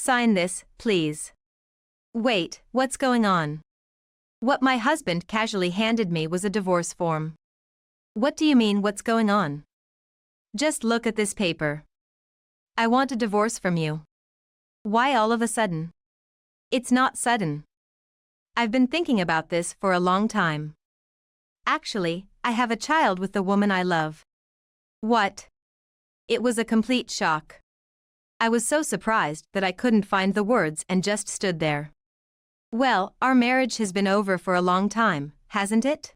Sign this, please. Wait, what's going on? What my husband casually handed me was a divorce form. What do you mean, what's going on? Just look at this paper. I want a divorce from you. Why all of a sudden? It's not sudden. I've been thinking about this for a long time. Actually, I have a child with the woman I love. What? It was a complete shock. I was so surprised that I couldn't find the words and just stood there. Well, our marriage has been over for a long time, hasn't it?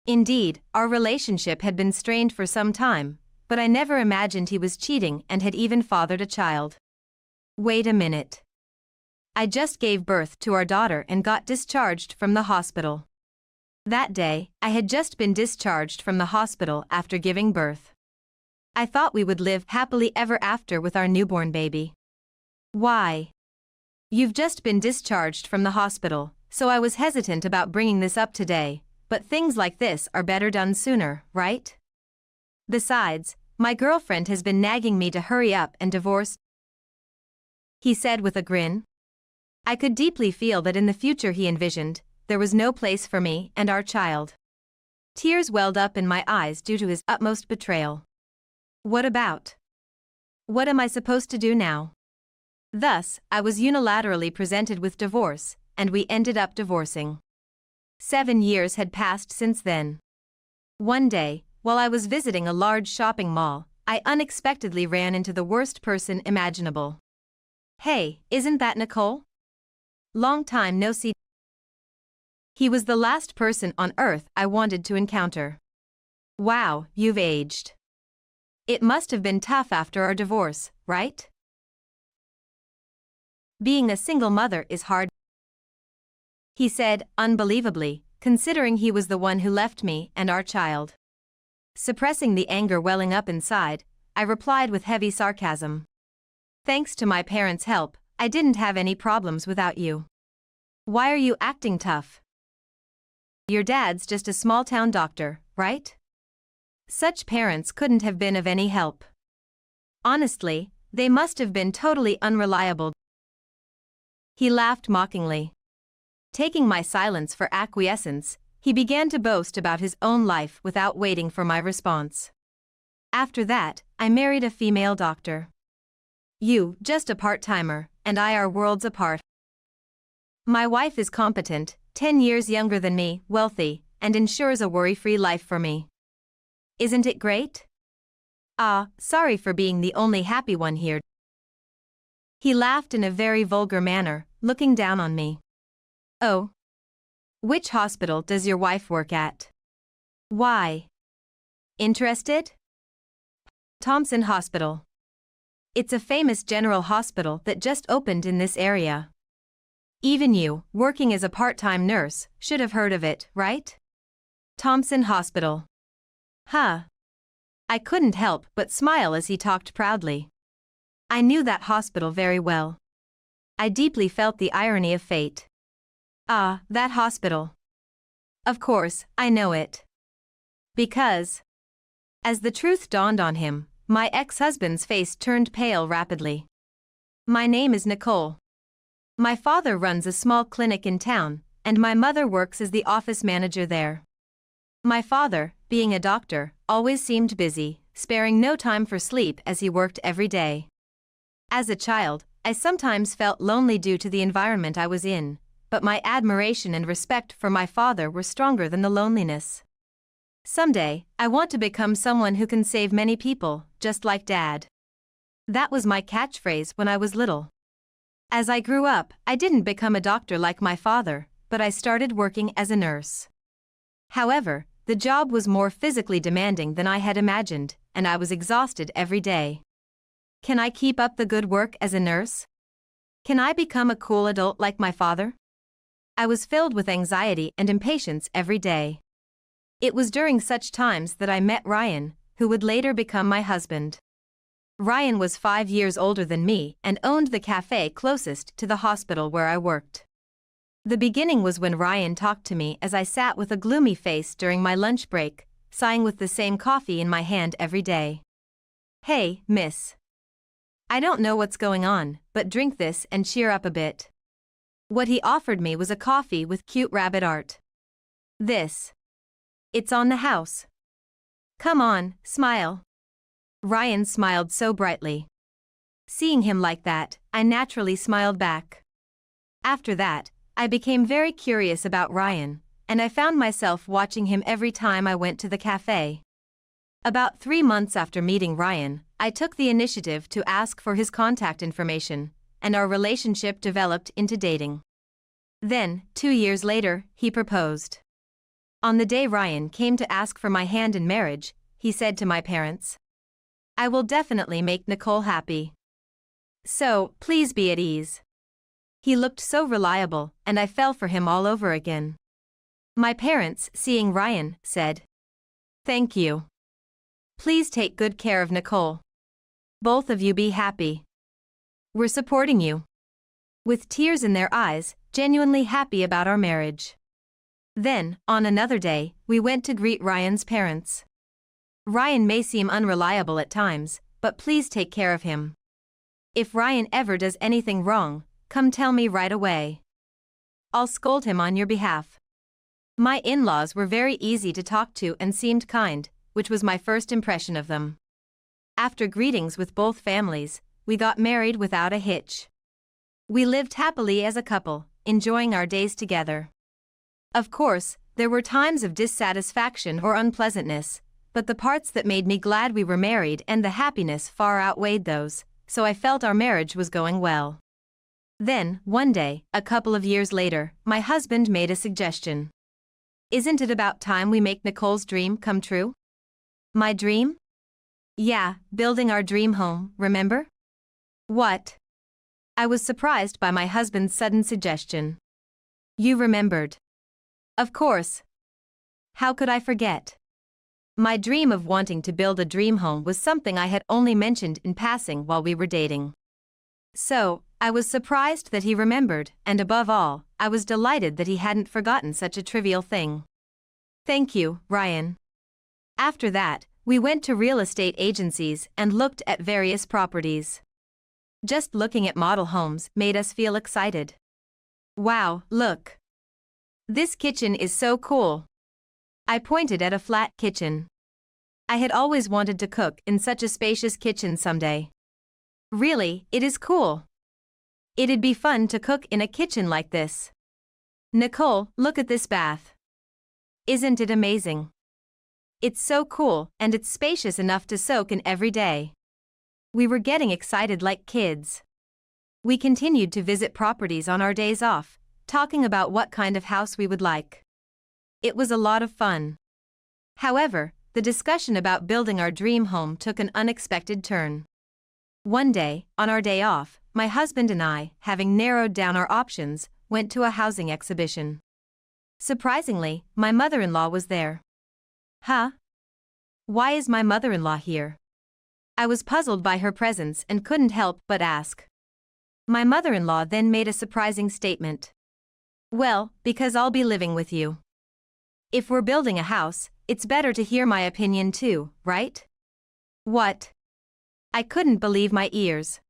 Indeed, our relationship had been strained for some time, but I never imagined he was cheating and had even fathered a child. Wait a minute. I just gave birth to our daughter and got discharged from the hospital. That day, I had just been discharged from the hospital after giving birth. I thought we would live happily ever after with our newborn baby. Why? You've just been discharged from the hospital, so I was hesitant about bringing this up today, but things like this are better done sooner, right? Besides, my girlfriend has been nagging me to hurry up and divorce, he said with a grin. I could deeply feel that in the future he envisioned, there was no place for me and our child. Tears welled up in my eyes due to his utmost betrayal. What about? What am I supposed to do now? Thus, I was unilaterally presented with divorce, and we ended up divorcing. 7 years had passed since then. One day, while I was visiting a large shopping mall, I unexpectedly ran into the worst person imaginable. Hey, isn't that Nicole? Long time no see. He was the last person on earth I wanted to encounter. Wow, you've aged. It must have been tough after our divorce, right? Being a single mother is hard, he said, unbelievably, considering he was the one who left me and our child. Suppressing the anger welling up inside, I replied with heavy sarcasm. Thanks to my parents' help, I didn't have any problems without you. Why are you acting tough? Your dad's just a small-town doctor, right? Such parents couldn't have been of any help. Honestly, they must have been totally unreliable. He laughed mockingly. Taking my silence for acquiescence, he began to boast about his own life without waiting for my response. After that, I married a female doctor. You, just a part-timer, and I are worlds apart. My wife is competent, 10 years younger than me, wealthy, and ensures a worry-free life for me. Isn't it great? Sorry for being the only happy one here. He laughed in a very vulgar manner, looking down on me. Oh. Which hospital does your wife work at? Why? Interested? Thompson Hospital. It's a famous general hospital that just opened in this area. Even you, working as a part-time nurse, should have heard of it, right? Thompson Hospital. Huh. I couldn't help but smile as he talked proudly. I knew that hospital very well. I deeply felt the irony of fate. That hospital. Of course, I know it. Because. As the truth dawned on him, my ex-husband's face turned pale rapidly. My name is Nicole. My father runs a small clinic in town, and my mother works as the office manager there. My father, being a doctor, always seemed busy, sparing no time for sleep as he worked every day. As a child, I sometimes felt lonely due to the environment I was in, but my admiration and respect for my father were stronger than the loneliness. Someday, I want to become someone who can save many people, just like Dad. That was my catchphrase when I was little. As I grew up, I didn't become a doctor like my father, but I started working as a nurse. However, the job was more physically demanding than I had imagined, and I was exhausted every day. Can I keep up the good work as a nurse? Can I become a cool adult like my father? I was filled with anxiety and impatience every day. It was during such times that I met Ryan, who would later become my husband. Ryan was 5 years older than me and owned the cafe closest to the hospital where I worked. The beginning was when Ryan talked to me as I sat with a gloomy face during my lunch break, sighing with the same coffee in my hand every day. Hey, miss. I don't know what's going on, but drink this and cheer up a bit. What he offered me was a coffee with cute rabbit art. This. It's on the house. Come on, smile. Ryan smiled so brightly. Seeing him like that, I naturally smiled back. After that, I became very curious about Ryan, and I found myself watching him every time I went to the cafe. About 3 months after meeting Ryan, I took the initiative to ask for his contact information, and our relationship developed into dating. Then, 2 years later, he proposed. On the day Ryan came to ask for my hand in marriage, he said to my parents, "I will definitely make Nicole happy. So, please be at ease." He looked so reliable, and I fell for him all over again. My parents, seeing Ryan, said, "Thank you. Please take good care of Nicole. Both of you be happy. We're supporting you." With tears in their eyes, genuinely happy about our marriage. Then, on another day, we went to greet Ryan's parents. "Ryan may seem unreliable at times, but please take care of him. If Ryan ever does anything wrong, come tell me right away. I'll scold him on your behalf." My in-laws were very easy to talk to and seemed kind, which was my first impression of them. After greetings with both families, we got married without a hitch. We lived happily as a couple, enjoying our days together. Of course, there were times of dissatisfaction or unpleasantness, but the parts that made me glad we were married and the happiness far outweighed those, so I felt our marriage was going well. Then, one day, a couple of years later, my husband made a suggestion. "Isn't it about time we make Nicole's dream come true?" My dream? Yeah, building our dream home, remember? What? I was surprised by my husband's sudden suggestion. You remembered. Of course. How could I forget? My dream of wanting to build a dream home was something I had only mentioned in passing while we were dating. So, I was surprised that he remembered, and above all, I was delighted that he hadn't forgotten such a trivial thing. Thank you, Ryan. After that, we went to real estate agencies and looked at various properties. Just looking at model homes made us feel excited. Wow, look. This kitchen is so cool. I pointed at a flat kitchen. I had always wanted to cook in such a spacious kitchen someday. Really, it is cool. It'd be fun to cook in a kitchen like this. Nicole, look at this bath. Isn't it amazing? It's so cool, and it's spacious enough to soak in every day. We were getting excited like kids. We continued to visit properties on our days off, talking about what kind of house we would like. It was a lot of fun. However, the discussion about building our dream home took an unexpected turn. One day, on our day off, my husband and I, having narrowed down our options, went to a housing exhibition. Surprisingly, my mother-in-law was there. Huh? Why is my mother-in-law here? I was puzzled by her presence and couldn't help but ask. My mother-in-law then made a surprising statement. Well, because I'll be living with you. If we're building a house, it's better to hear my opinion too, right? What? I couldn't believe my ears.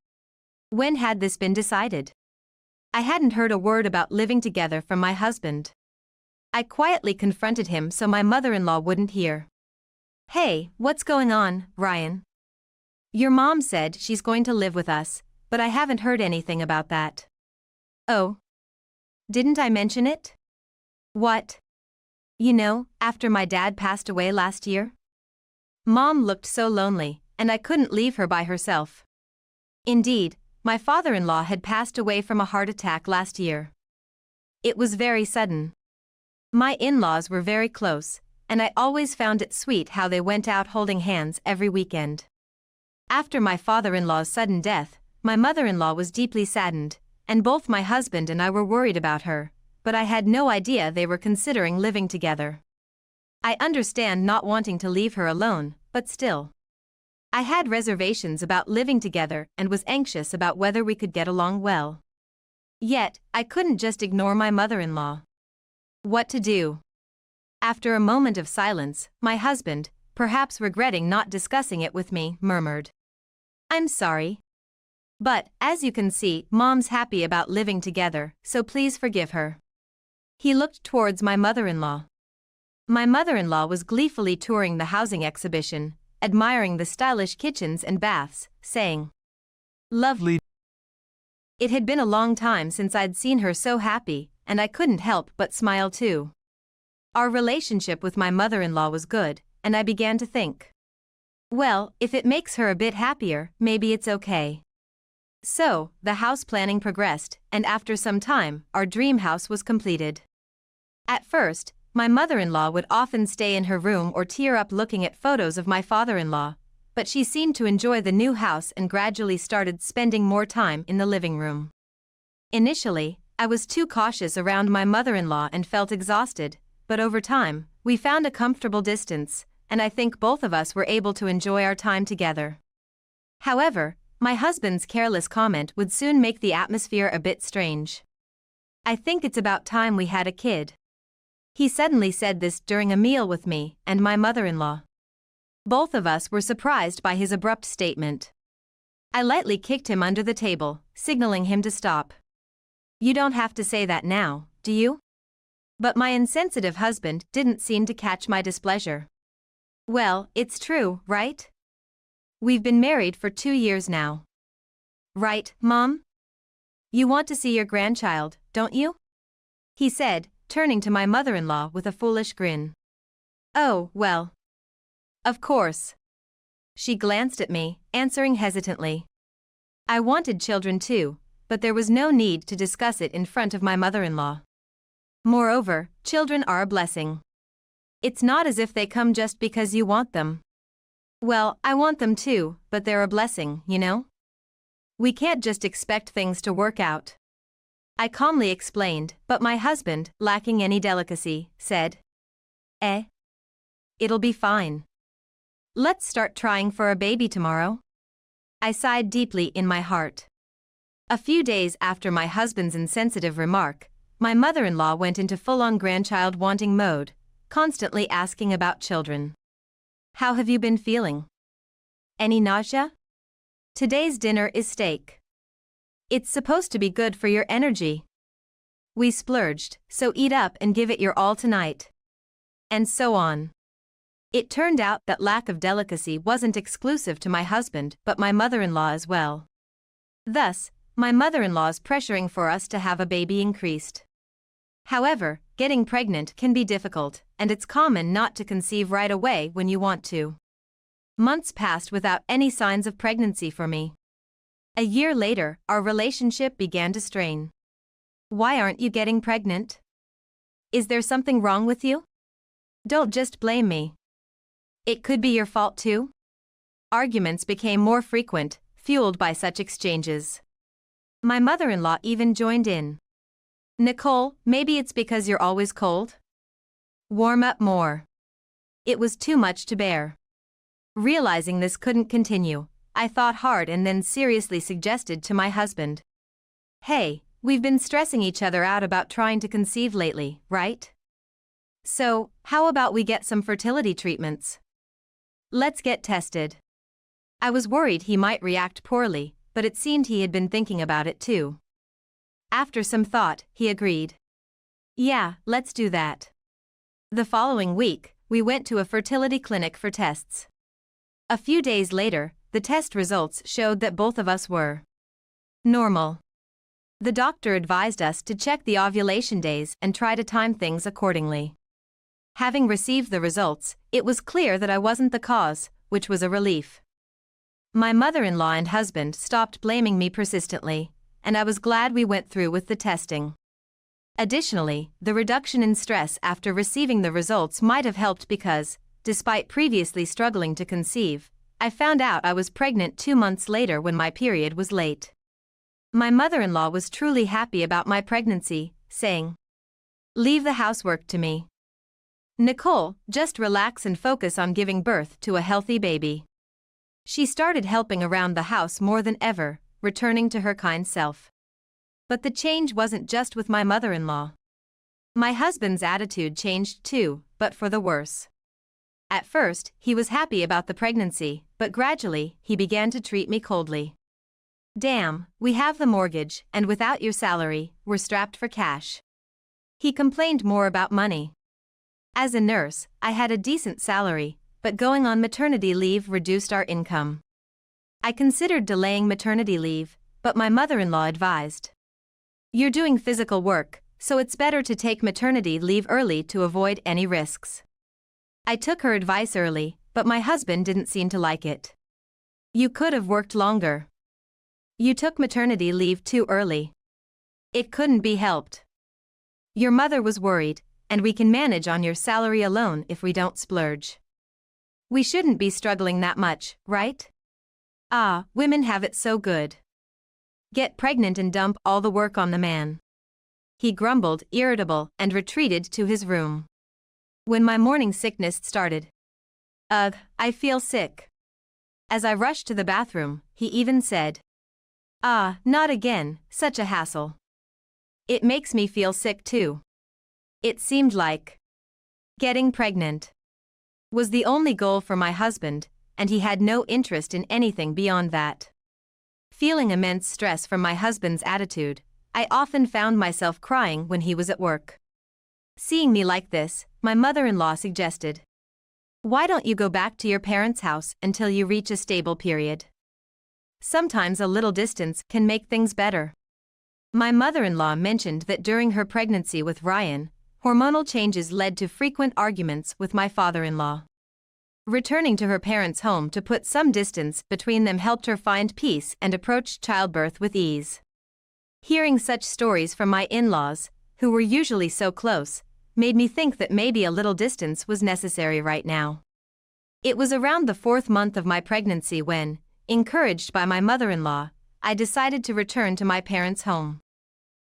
When had this been decided? I hadn't heard a word about living together from my husband. I quietly confronted him so my mother-in-law wouldn't hear. Hey, what's going on, Ryan? Your mom said she's going to live with us, but I haven't heard anything about that. Oh. Didn't I mention it? What? You know, after my dad passed away last year? Mom looked so lonely, and I couldn't leave her by herself. Indeed, my father-in-law had passed away from a heart attack last year. It was very sudden. My in-laws were very close, and I always found it sweet how they went out holding hands every weekend. After my father-in-law's sudden death, my mother-in-law was deeply saddened, and both my husband and I were worried about her, but I had no idea they were considering living together. I understand not wanting to leave her alone, but still. I had reservations about living together and was anxious about whether we could get along well. Yet, I couldn't just ignore my mother-in-law. What to do? After a moment of silence, my husband, perhaps regretting not discussing it with me, murmured. I'm sorry. But, as you can see, Mom's happy about living together, so please forgive her. He looked towards my mother-in-law. My mother-in-law was gleefully touring the housing exhibition, admiring the stylish kitchens and baths, saying, "Lovely." It had been a long time since I'd seen her so happy, and I couldn't help but smile too. Our relationship with my mother-in-law was good, and I began to think, well, if it makes her a bit happier, maybe it's okay. So, the house planning progressed, and after some time, our dream house was completed. At first, my mother-in-law would often stay in her room or tear up looking at photos of my father-in-law, but she seemed to enjoy the new house and gradually started spending more time in the living room. Initially, I was too cautious around my mother-in-law and felt exhausted, but over time, we found a comfortable distance, and I think both of us were able to enjoy our time together. However, my husband's careless comment would soon make the atmosphere a bit strange. "I think it's about time we had a kid." He suddenly said this during a meal with me and my mother-in-law. Both of us were surprised by his abrupt statement. I lightly kicked him under the table, signaling him to stop. "You don't have to say that now, do you?" But my insensitive husband didn't seem to catch my displeasure. "Well, it's true, right? We've been married for 2 years now. Right, Mom? You want to see your grandchild, don't you?" he said, turning to my mother-in-law with a foolish grin. "Oh, well. Of course." She glanced at me, answering hesitantly. I wanted children too, but there was no need to discuss it in front of my mother-in-law. Moreover, children are a blessing. It's not as if they come just because you want them. Well, I want them too, but they're a blessing, you know? We can't just expect things to work out. I calmly explained, but my husband, lacking any delicacy, said, It'll be fine. Let's start trying for a baby tomorrow." I sighed deeply in my heart. A few days after my husband's insensitive remark, my mother-in-law went into full-on grandchild-wanting mode, constantly asking about children. "How have you been feeling? Any nausea? Today's dinner is steak. It's supposed to be good for your energy. We splurged, so eat up and give it your all tonight." And so on. It turned out that lack of delicacy wasn't exclusive to my husband but my mother-in-law as well. Thus, my mother-in-law's pressuring for us to have a baby increased. However, getting pregnant can be difficult, and it's common not to conceive right away when you want to. Months passed without any signs of pregnancy for me. A year later, our relationship began to strain. "Why aren't you getting pregnant? Is there something wrong with you? Don't just blame me. It could be your fault too." Arguments became more frequent, fueled by such exchanges. My mother-in-law even joined in. "Nicole, maybe it's because you're always cold? Warm up more." It was too much to bear. Realizing this couldn't continue, I thought hard and then seriously suggested to my husband, "Hey, we've been stressing each other out about trying to conceive lately, right? So, how about we get some fertility treatments? Let's get tested." I was worried he might react poorly, but it seemed he had been thinking about it too. After some thought, he agreed. "Yeah, let's do that." The following week, we went to a fertility clinic for tests. A few days later, the test results showed that both of us were normal. The doctor advised us to check the ovulation days and try to time things accordingly. Having received the results, it was clear that I wasn't the cause, which was a relief. My mother-in-law and husband stopped blaming me persistently, and I was glad we went through with the testing. Additionally, the reduction in stress after receiving the results might have helped because, despite previously struggling to conceive, I found out I was pregnant 2 months later when my period was late. My mother-in-law was truly happy about my pregnancy, saying, "Leave the housework to me. Nicole, just relax and focus on giving birth to a healthy baby." She started helping around the house more than ever, returning to her kind self. But the change wasn't just with my mother-in-law. My husband's attitude changed too, but for the worse. At first, he was happy about the pregnancy, but gradually, he began to treat me coldly. Damn, we have the mortgage, and without your salary, we're strapped for cash. He complained more about money. As a nurse, I had a decent salary, but going on maternity leave reduced our income. I considered delaying maternity leave, but my mother-in-law advised, "You're doing physical work, so it's better to take maternity leave early to avoid any risks." I took her advice early, but my husband didn't seem to like it. "You could have worked longer. You took maternity leave too early. It couldn't be helped. Your mother was worried, and we can manage on your salary alone if we don't splurge. We shouldn't be struggling that much, right? Ah, women have it so good. Get pregnant and dump all the work on the man." He grumbled, irritable, and retreated to his room. When my morning sickness started, "Ugh, I feel sick." As I rushed to the bathroom, he even said, "Ah, not again, such a hassle. It makes me feel sick too." It seemed like getting pregnant was the only goal for my husband, and he had no interest in anything beyond that. Feeling immense stress from my husband's attitude, I often found myself crying when he was at work. Seeing me like this, my mother-in-law suggested, "Why don't you go back to your parents' house until you reach a stable period? Sometimes a little distance can make things better." My mother-in-law mentioned that during her pregnancy with Ryan, hormonal changes led to frequent arguments with my father-in-law. Returning to her parents' home to put some distance between them helped her find peace and approach childbirth with ease. Hearing such stories from my in-laws, who were usually so close, made me think that maybe a little distance was necessary right now. It was around the 4th month of my pregnancy when, encouraged by my mother-in-law, I decided to return to my parents' home.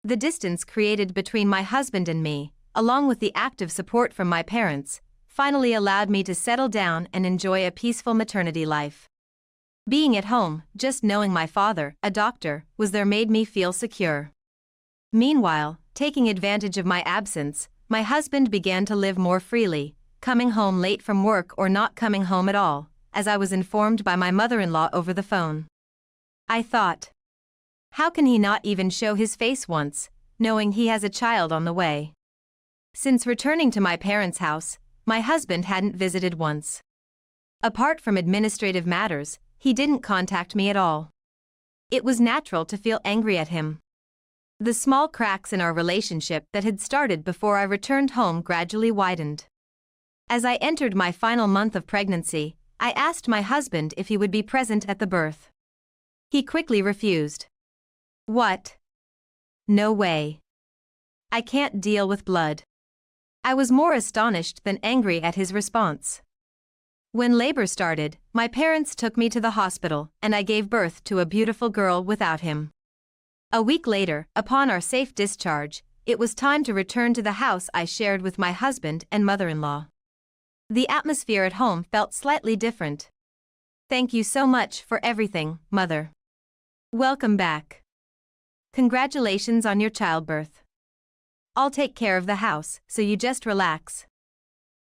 The distance created between my husband and me, along with the active support from my parents, finally allowed me to settle down and enjoy a peaceful maternity life. Being at home, just knowing my father, a doctor, was there made me feel secure. Meanwhile, taking advantage of my absence, my husband began to live more freely, coming home late from work or not coming home at all, as I was informed by my mother-in-law over the phone. I thought, how can he not even show his face once, knowing he has a child on the way? Since returning to my parents' house, my husband hadn't visited once. Apart from administrative matters, he didn't contact me at all. It was natural to feel angry at him. The small cracks in our relationship that had started before I returned home gradually widened. As I entered my final month of pregnancy, I asked my husband if he would be present at the birth. He quickly refused. "What? No way. I can't deal with blood." I was more astonished than angry at his response. When labor started, my parents took me to the hospital and I gave birth to a beautiful girl without him. A week later, upon our safe discharge, it was time to return to the house I shared with my husband and mother-in-law. The atmosphere at home felt slightly different. "Thank you so much for everything, Mother. Welcome back. Congratulations on your childbirth. I'll take care of the house, so you just relax,"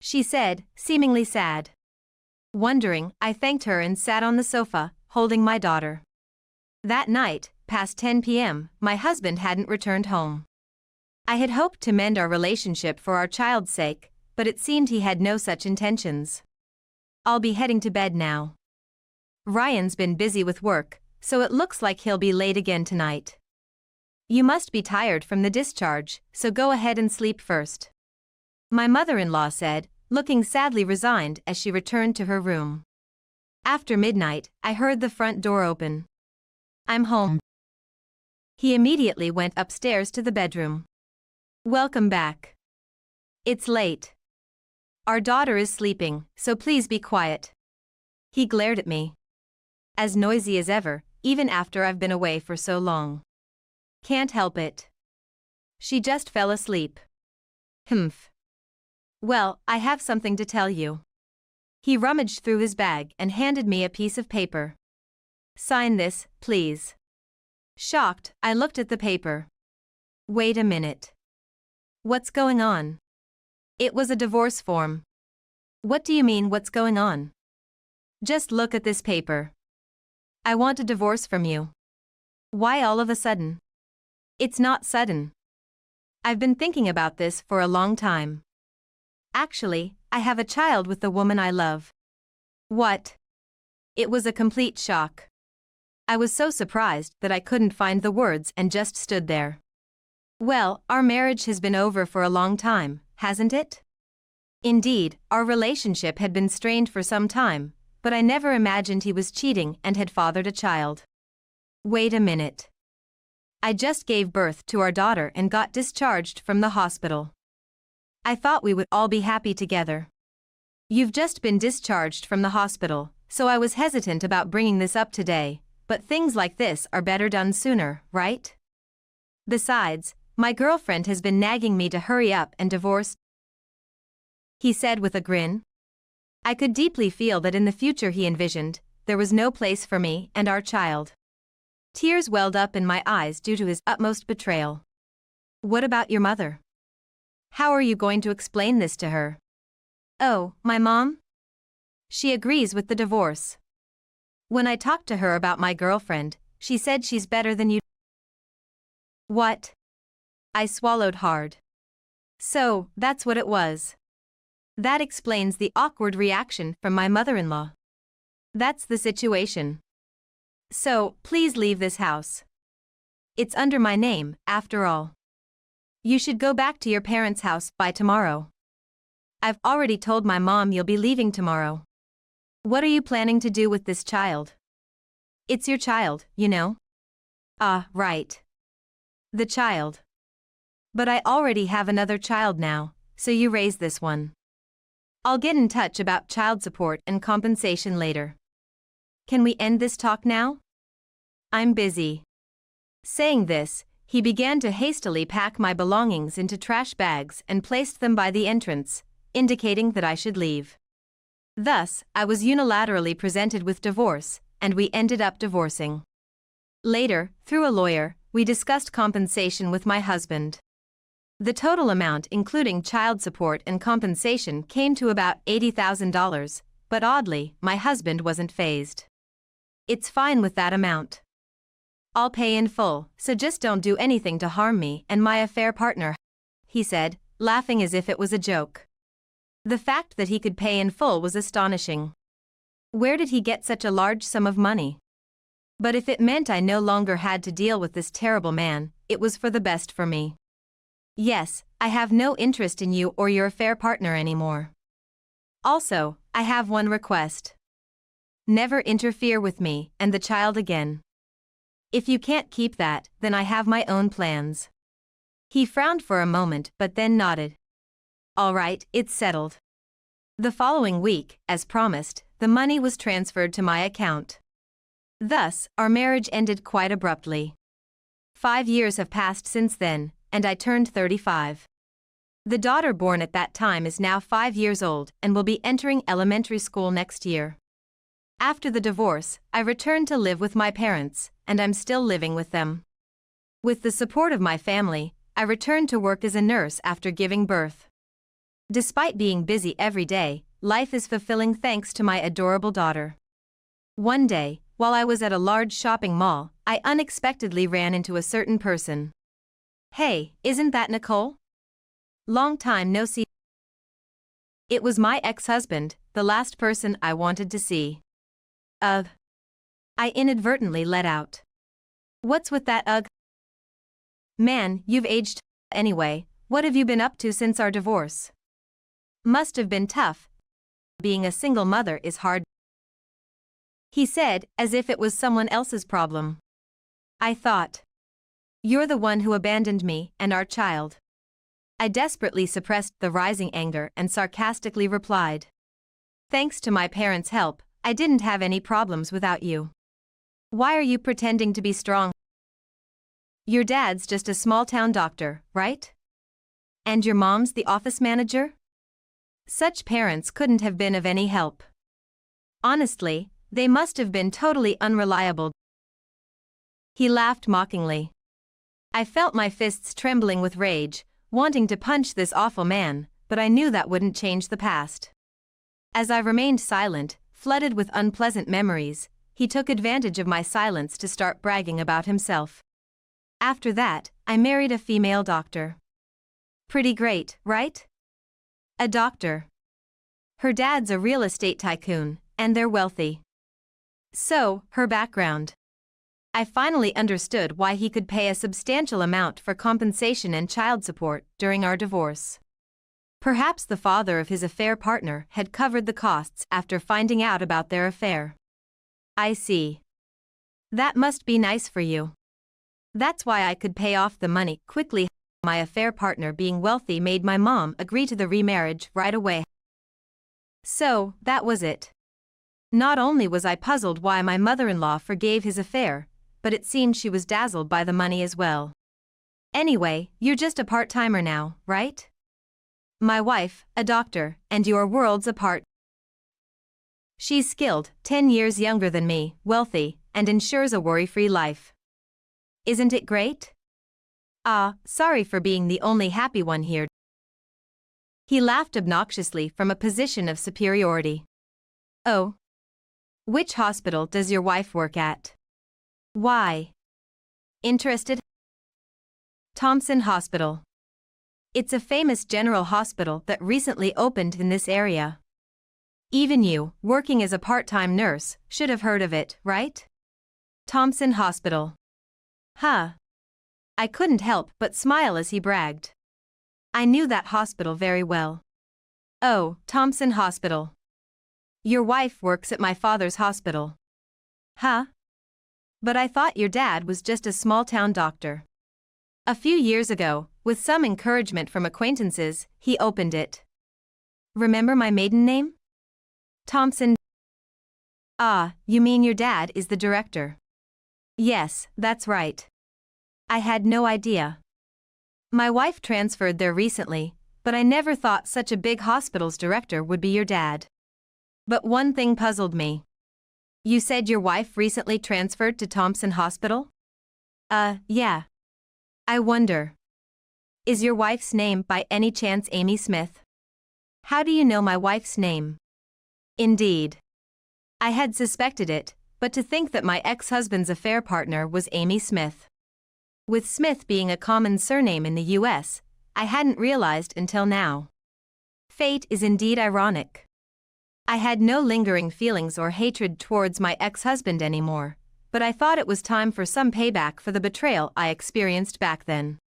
she said, seemingly sad. Wondering, I thanked her and sat on the sofa, holding my daughter. That night, past 10 p.m., my husband hadn't returned home. I had hoped to mend our relationship for our child's sake, but it seemed he had no such intentions. I'll be heading to bed now. Ryan's been busy with work, so it looks like he'll be late again tonight. You must be tired from the discharge, so go ahead and sleep first," my mother-in-law said, looking sadly resigned as she returned to her room. After midnight, I heard the front door open. "I'm home." He immediately went upstairs to the bedroom. "Welcome back. It's late. Our daughter is sleeping, so please be quiet." He glared at me. As noisy as ever, even after I've been away for so long. "Can't help it. She just fell asleep." "Humph. Well, I have something to tell you." He rummaged through his bag and handed me a piece of paper. "Sign this, please." Shocked, I looked at the paper. Wait a minute. What's going on? It was a divorce form. What do you mean, what's going on? Just look at this paper. I want a divorce from you. Why all of a sudden? It's not sudden. I've been thinking about this for a long time. Actually, I have a child with the woman I love. What? It was a complete shock. I was so surprised that I couldn't find the words and just stood there. Well, our marriage has been over for a long time, hasn't it? Indeed, our relationship had been strained for some time, but I never imagined he was cheating and had fathered a child. Wait a minute. I just gave birth to our daughter and got discharged from the hospital. I thought we would all be happy together. You've just been discharged from the hospital, so I was hesitant about bringing this up today, but things like this are better done sooner, right? Besides, my girlfriend has been nagging me to hurry up and divorce, he said with a grin. I could deeply feel that in the future he envisioned, there was no place for me and our child. Tears welled up in my eyes due to his utmost betrayal. What about your mother? How are you going to explain this to her? Oh, my mom? She agrees with the divorce. When I talked to her about my girlfriend, she said she's better than you. What? I swallowed hard. So, that's what it was. That explains the awkward reaction from my mother-in-law. That's the situation. So, please leave this house. It's under my name, after all. You should go back to your parents' house by tomorrow. I've already told my mom you'll be leaving tomorrow. What are you planning to do with this child? It's your child, you know. Ah, right. The child. But I already have another child now, so you raise this one. I'll get in touch about child support and compensation later. Can we end this talk now? I'm busy. Saying this, he began to hastily pack my belongings into trash bags and placed them by the entrance, indicating that I should leave. Thus, I was unilaterally presented with divorce, and we ended up divorcing. Later, through a lawyer, we discussed compensation with my husband. The total amount including child support and compensation came to about $80,000, but oddly, my husband wasn't fazed. It's fine with that amount. I'll pay in full, so just don't do anything to harm me and my affair partner, he said, laughing as if it was a joke. The fact that he could pay in full was astonishing. Where did he get such a large sum of money? But if it meant I no longer had to deal with this terrible man, it was for the best for me. Yes, I have no interest in you or your affair partner anymore. Also, I have one request. Never interfere with me and the child again. If you can't keep that, then I have my own plans. He frowned for a moment but then nodded. All right, it's settled. The following week, as promised, the money was transferred to my account. Thus, our marriage ended quite abruptly. 5 years have passed since then, and I turned 35. The daughter born at that time is now 5 years old and will be entering elementary school next year. After the divorce, I returned to live with my parents, and I'm still living with them. With the support of my family, I returned to work as a nurse after giving birth. Despite being busy every day, life is fulfilling thanks to my adorable daughter. One day, while I was at a large shopping mall, I unexpectedly ran into a certain person. Hey, isn't that Nicole? Long time no see. It was my ex-husband, the last person I wanted to see. Ugh. I inadvertently let out. What's with that ugh? Man, you've aged. Anyway, what have you been up to since our divorce? Must have been tough. Being a single mother is hard, he said, as if it was someone else's problem. I thought. You're the one who abandoned me and our child. I desperately suppressed the rising anger and sarcastically replied. Thanks to my parents' help, I didn't have any problems without you. Why are you pretending to be strong? Your dad's just a small-town doctor, right? And your mom's the office manager? Such parents couldn't have been of any help. Honestly, they must have been totally unreliable. He laughed mockingly. I felt my fists trembling with rage, wanting to punch this awful man, but I knew that wouldn't change the past. As I remained silent, flooded with unpleasant memories, he took advantage of my silence to start bragging about himself. After that, I married a female doctor. Pretty great, right? A doctor. Her dad's a real estate tycoon, and they're wealthy. So, her background. I finally understood why he could pay a substantial amount for compensation and child support during our divorce. Perhaps the father of his affair partner had covered the costs after finding out about their affair. I see. That must be nice for you. That's why I could pay off the money quickly. My affair partner being wealthy made my mom agree to the remarriage right away. So, that was it. Not only was I puzzled why my mother-in-law forgave his affair, but it seemed she was dazzled by the money as well. Anyway, you're just a part-timer now, right? My wife, a doctor, and you're worlds apart. She's skilled, 10 years younger than me, wealthy, and ensures a worry-free life. Isn't it great? Sorry for being the only happy one here. He laughed obnoxiously from a position of superiority. Oh. Which hospital does your wife work at? Why? Interested? Thompson Hospital. It's a famous general hospital that recently opened in this area. Even you, working as a part-time nurse, should have heard of it, right? Thompson Hospital. Huh. I couldn't help but smile as he bragged. I knew that hospital very well. Oh, Thompson Hospital. Your wife works at my father's hospital. Huh? But I thought your dad was just a small-town doctor. A few years ago, with some encouragement from acquaintances, he opened it. Remember my maiden name? Thompson. You mean your dad is the director? Yes, that's right. I had no idea. My wife transferred there recently, but I never thought such a big hospital's director would be your dad. But one thing puzzled me. You said your wife recently transferred to Thompson Hospital? Yeah. I wonder. Is your wife's name by any chance Amy Smith? How do you know my wife's name? Indeed. I had suspected it, but to think that my ex-husband's affair partner was Amy Smith. With Smith being a common surname in the US, I hadn't realized until now. Fate is indeed ironic. I had no lingering feelings or hatred towards my ex-husband anymore, but I thought it was time for some payback for the betrayal I experienced back then.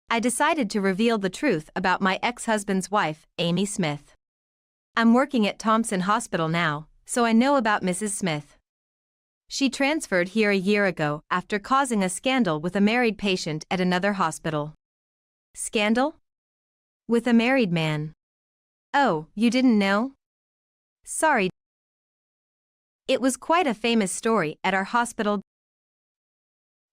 I decided to reveal the truth about my ex-husband's wife, Amy Smith. I'm working at Thompson Hospital now, so I know about Mrs. Smith. She transferred here a year ago after causing a scandal with a married patient at another hospital. Scandal? With a married man. Oh, you didn't know? Sorry. It was quite a famous story at our hospital.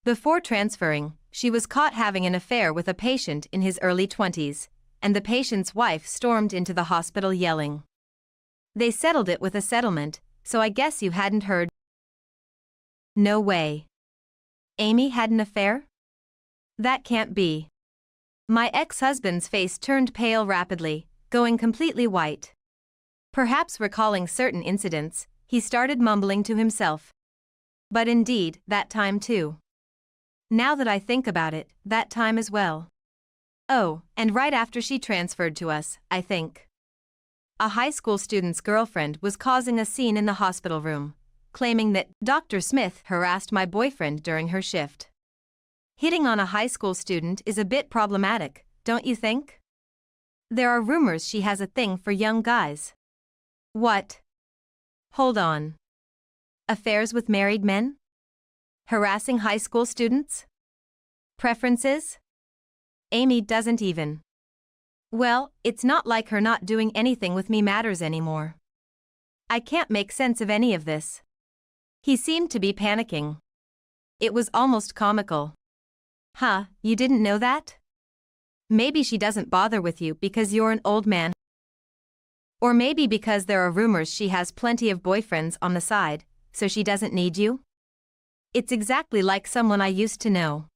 Before transferring, she was caught having an affair with a patient in his early 20s, and the patient's wife stormed into the hospital yelling. They settled it with a settlement, so I guess you hadn't heard. No way. Amy had an affair? That can't be. My ex-husband's face turned pale rapidly, going completely white. Perhaps recalling certain incidents, he started mumbling to himself. But indeed, that time too. Now that I think about it, that time as well. Oh, and right after she transferred to us, I think. A high school student's girlfriend was causing a scene in the hospital room, claiming that Dr. Smith harassed my boyfriend during her shift. Hitting on a high school student is a bit problematic, don't you think? There are rumors she has a thing for young guys. What? Hold on. Affairs with married men? Harassing high school students? Preferences? Amy doesn't even. Well, it's not like her not doing anything with me matters anymore. I can't make sense of any of this. He seemed to be panicking. It was almost comical. Huh, you didn't know that? Maybe she doesn't bother with you because you're an old man. Or maybe because there are rumors she has plenty of boyfriends on the side, so she doesn't need you? It's exactly like someone I used to know.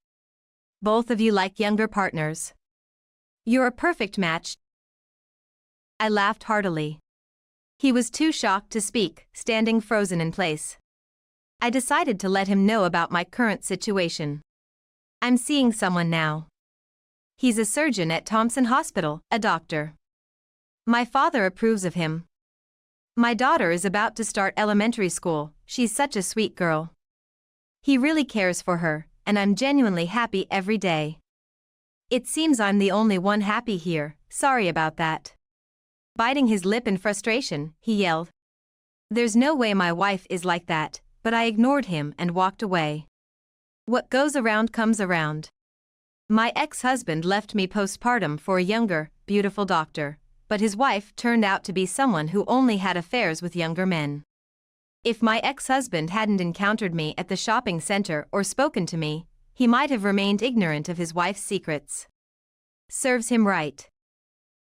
Both of you like younger partners. You're a perfect match. I laughed heartily. He was too shocked to speak, standing frozen in place. I decided to let him know about my current situation. I'm seeing someone now. He's a surgeon at Thompson Hospital, a doctor. My father approves of him. My daughter is about to start elementary school, she's such a sweet girl. He really cares for her, and I'm genuinely happy every day. It seems I'm the only one happy here, sorry about that. Biting his lip in frustration, he yelled. There's no way my wife is like that, but I ignored him and walked away. What goes around comes around. My ex-husband left me postpartum for a younger, beautiful doctor, but his wife turned out to be someone who only had affairs with younger men. If my ex-husband hadn't encountered me at the shopping center or spoken to me, he might have remained ignorant of his wife's secrets. Serves him right.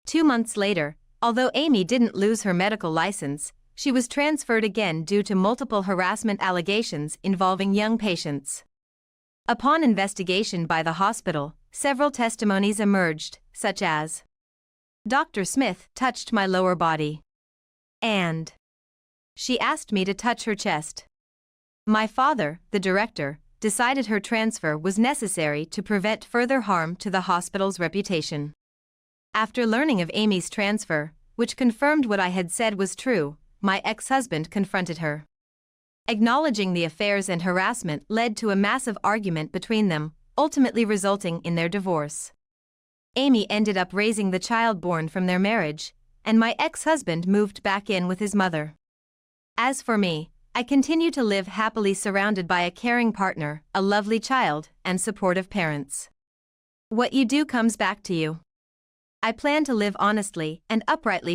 2 months later, although Amy didn't lose her medical license, she was transferred again due to multiple harassment allegations involving young patients. Upon investigation by the hospital, several testimonies emerged, such as, Dr. Smith touched my lower body. And she asked me to touch her chest. My father, the director, decided her transfer was necessary to prevent further harm to the hospital's reputation. After learning of Amy's transfer, which confirmed what I had said was true, my ex-husband confronted her. Acknowledging the affairs and harassment led to a massive argument between them, ultimately resulting in their divorce. Amy ended up raising the child born from their marriage, and my ex-husband moved back in with his mother. As for me, I continue to live happily surrounded by a caring partner, a lovely child, and supportive parents. What you do comes back to you. I plan to live honestly and uprightly